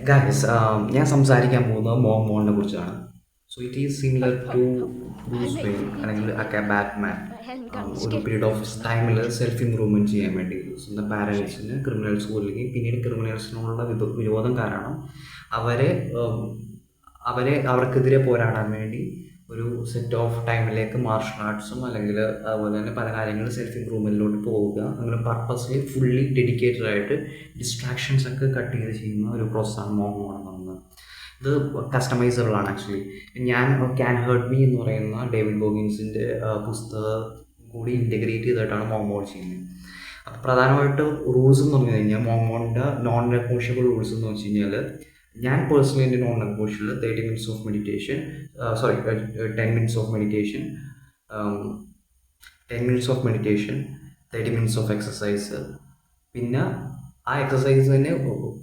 Guys, ഞാൻ സംസാരിക്കാൻ പോകുന്നത് മോണിനെ കുറിച്ചാണ്. So it is similar to Bruce Wayne അല്ലെങ്കിൽ ബാറ്റ്മാൻ. ഒരു പീരീഡ് ഓഫ് ടൈമിൽ സെൽഫ് ഇമ്പ്രൂവ്മെൻറ്റ് ചെയ്യാൻ വേണ്ടി സ്വന്തം പാരൻസിന് ക്രിമിനൽസ് കൊല്ലുകയും പിന്നീട് ക്രിമിനൽസിനുള്ള വിരോധം കാരണം അവരെ ഉം, അവർക്കെതിരെ പോരാടാൻ വേണ്ടി ഒരു സെറ്റ് ഓഫ് ടൈമിലേക്ക് മാർഷൽ ആർട്സും അല്ലെങ്കിൽ അതുപോലെ തന്നെ പല കാര്യങ്ങളും സെൽഫ് ഇമ്പ്രൂവ്മെൻറ്റിലോട്ട് പോവുക, അങ്ങനെ പർപ്പസ്ലി ഫുള്ളി ഡെഡിക്കേറ്റഡ് ആയിട്ട് ഡിസ്ട്രാക്ഷൻസ് ഒക്കെ കട്ട് ചെയ്ത് ചെയ്യുന്ന ഒരു പ്രോസസ്സാണ് മോഹം എന്ന് പറയുന്നത്. ഇത് കസ്റ്റമൈസബിൾ ആണ് ആക്ച്വലി. ഞാൻ ക്യാൻ ഹേർട്ട് മീ എന്ന് പറയുന്ന ഡേവിഡ് ഗോഗിൻസിൻ്റെ പുസ്തകം കൂടി ഇൻറ്റഗ്രേറ്റ് ചെയ്തിട്ടാണ് മോമോൾ ചെയ്യുന്നത്. അപ്പോൾ പ്രധാനമായിട്ട് റൂൾസ് എന്ന് പറഞ്ഞു കഴിഞ്ഞാൽ മോമോണിൻ്റെ നോൺ നെഗോഷ്യബിൾ റൂൾസ് എന്ന് വെച്ച് കഴിഞ്ഞാൽ, ഞാൻ പേഴ്സണലി എൻ്റെ non negotiable 30 minutes of meditation, 10 minutes of meditation, 10 minutes of meditation, 30 minutes of exercise. പിന്നെ ആ എക്സസൈസ് തന്നെ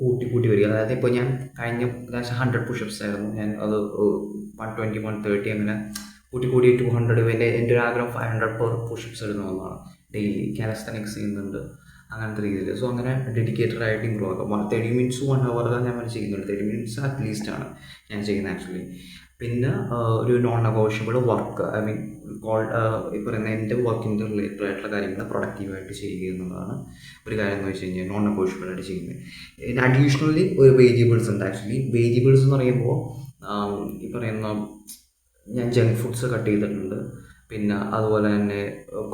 കൂട്ടി കൂട്ടി വരിക. അതായത് ഇപ്പോൾ ഞാൻ കഴിഞ്ഞ 100 പുഷപ്സ് ആയിരുന്നു, ഞാൻ അത് 120, 130 അങ്ങനെ കൂട്ടി കൂടി 200. എൻ്റെ ഒരു ആഗ്രഹം 500 പെർ പുഷപ്സ് ഇടുന്നതാണ്. ഡെയിലി കാലസ്തനിക്സ് ചെയ്യുന്നുണ്ട് അങ്ങനത്തെ രീതിയിൽ. സോ അങ്ങനെ ഡെഡിക്കേറ്റഡ് ആയിട്ട് ഇമ്പ്രൂവ് ആക്കാം. 30 മിനിറ്റ്സ് 1 അവർ ഞാൻ ചെയ്യുന്നുണ്ട്. 30 മിനിറ്റ്സ് അറ്റ്ലീസ്റ്റ് ആണ് ഞാൻ ചെയ്യുന്നത് ആക്ച്വലി. പിന്നെ ഒരു non negotiable work, I mean ഈ പറയുന്ന എൻ്റെ വർക്കിൻ്റെ റിലേറ്റഡ് ആയിട്ടുള്ള കാര്യങ്ങൾ പ്രൊഡക്റ്റീവായിട്ട് ചെയ്യുക എന്നുള്ളതാണ് ഒരു കാര്യം എന്ന് വെച്ച് കഴിഞ്ഞാൽ നോൺ നെഗോഷ്യബിൾ ആയിട്ട് ചെയ്യുന്നത്. പിന്നെ അഡീഷണലി ഒരു വേരിയബിൾസ് ഉണ്ട് ആക്ച്വലി. വേരിയബിൾസ് എന്ന് പറയുമ്പോൾ ഈ പറയുന്ന ഞാൻ ജങ്ക് ഫുഡ്സ് കട്ട് ചെയ്തിട്ടുണ്ട്. പിന്നെ അതുപോലെ തന്നെ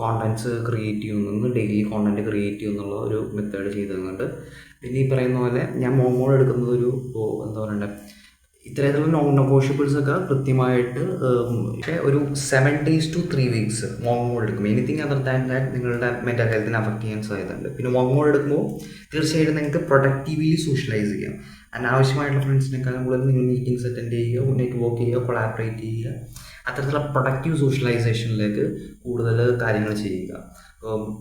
കോണ്ടൻറ്റ്സ് ക്രിയേറ്റ് ചെയ്യുന്നുണ്ട്, ഡെയിലി കോണ്ടൻറ്റ് ക്രിയേറ്റ് ചെയ്യുന്നുള്ള ഒരു മെത്തേഡ് ചെയ്ത് തരുന്നുണ്ട്. പിന്നെ ഈ പറയുന്ന പോലെ ഞാൻ മോമോൾ എടുക്കുന്നത് ഒരു എന്താ പറയണ്ടേ, ഇത്തരത്തിലുള്ള നോൺ നെഗോഷ്യബിൾസ് ഒക്കെ കൃത്യമായിട്ട് പക്ഷേ ഒരു 7 days to 3 weeks മോമോൾ എടുക്കും. എനിത്തിങ് അതർ ദാൻ ദാറ്റ് നിങ്ങളുടെ മെൻ്റൽ ഹെൽത്തിനെ അഫക്റ്റ് ചെയ്യാൻ സാധ്യതയുണ്ട്. പിന്നെ മോമോൾ എടുക്കുമ്പോൾ തീർച്ചയായിട്ടും നിങ്ങൾക്ക് പ്രൊഡക്റ്റീവ്ലി സോഷ്യലൈസ് ചെയ്യാം. അനാവശ്യമായിട്ടുള്ള ഫ്രണ്ട്സിനെക്കാളും കൂടുതൽ നിങ്ങൾ മീറ്റിംഗ്സ് അറ്റൻഡ് ചെയ്യുക, നെറ്റ്വർക്ക് ചെയ്യുക, കൊളാബറേറ്റ് ചെയ്യുക, അത്തരത്തിലുള്ള പ്രൊഡക്റ്റീവ് സോഷ്യലൈസേഷനിലേക്ക് കൂടുതൽ കാര്യങ്ങൾ ചെയ്യുക.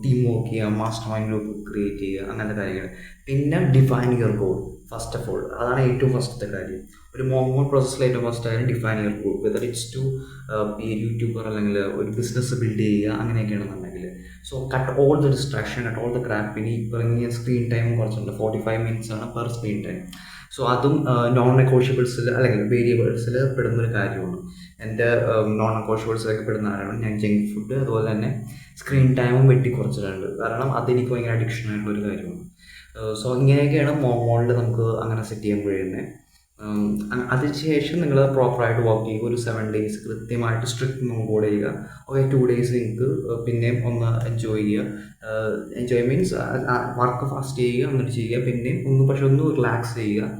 ടീം വർക്ക് ചെയ്യുക, മാസ്റ്റർ മൈൻഡ് ഗ്രൂപ്പ് ക്രിയേറ്റ് ചെയ്യുക, അങ്ങനത്തെ കാര്യങ്ങൾ. പിന്നെ define your goal first of all. അതാണ് ഏറ്റവും ഫസ്റ്റത്തെ കാര്യം. ഒരു മോമോൾ പ്രോസസ്സിൽ ഏറ്റവും ഫസ്റ്റ് കാര്യം define your goal, whether it's to ഈ യൂട്യൂബർ അല്ലെങ്കിൽ ഒരു ബിസിനസ് ബിൽഡ് ചെയ്യുക അങ്ങനെയൊക്കെയാണെന്നുണ്ടെങ്കിൽ. So cut all the distraction, cut all the crap. ഇനി പറഞ്ഞ സ്ക്രീൻ ടൈം കുറച്ചുണ്ട്, 45 minutes ആണ് പെർ സ്ക്രീൻ ടൈം. സോ അതും നോൺ നെഗോഷ്യബിൾസിൽ അല്ലെങ്കിൽ വേരിയബിൾസിൽ പെടുന്നൊരു കാര്യമാണ്. എൻ്റെ നോൺ നെഗോഷ്യബിൾസിലൊക്കെ പെടുന്ന കാര്യമാണ് ഞാൻ ജങ്ക് ഫുഡ്, അതുപോലെ തന്നെ സ്ക്രീൻ ടൈമും വെട്ടിക്കുറച്ചിട്ടുണ്ട്. കാരണം അതെനിക്ക് ഭയങ്കര അഡിക്ഷൻ ആയിട്ടുള്ളൊരു കാര്യമാണ്. സോ ഇങ്ങനെയൊക്കെയാണ് മോമോളിൽ നമുക്ക് അങ്ങനെ സെറ്റ് ചെയ്യാൻ കഴിയുന്നത്. അതിനുശേഷം നിങ്ങൾ പ്രോപ്പറായിട്ട് വർക്ക് ചെയ്യുക. ഒരു 7 days കൃത്യമായിട്ട് സ്ട്രിക്റ്റ് മോഡ് ചെയ്യുക. ഓക്കെ, 2 days നിങ്ങൾക്ക് പിന്നെയും ഒന്ന് എൻജോയ് ചെയ്യുക. എൻജോയ് മീൻസ് വർക്ക് ഫാസ്റ്റ് ചെയ്യുക, എന്നിട്ട് ചെയ്യുക. പിന്നെയും പക്ഷെ ഒന്ന് റിലാക്സ് ചെയ്യുക.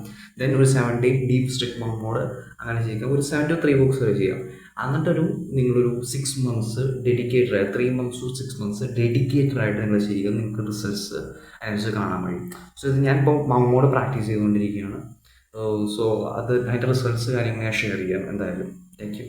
ദെൻ ഒരു 7 day ഡീപ്പ് സ്ട്രിക്റ്റ് മോഡ് അങ്ങനെ ചെയ്യുക. ഒരു 7 to 3 weeks വരെ ചെയ്യാം. എന്നിട്ടൊരു നിങ്ങളൊരു 6 months ഡെഡിക്കേറ്റഡ് ആയിട്ട്, 3 months to 6 months ഡെഡിക്കേറ്റഡ് ആയിട്ട് നിങ്ങൾ ചെയ്യുക. നിങ്ങൾക്ക് റിസൾട്ട്സ് അതിനനുസരിച്ച് കാണാൻ കഴിയും. സോ ഇത് ഞാനിപ്പോൾ മമ്മോട് പ്രാക്ടീസ് ചെയ്തുകൊണ്ടിരിക്കുകയാണ്. സോ അതിൻ്റെ റിസൾട്ട്സ് കാര്യങ്ങൾ ഞാൻ ഷെയർ ചെയ്യാം എന്തായാലും. Thank you.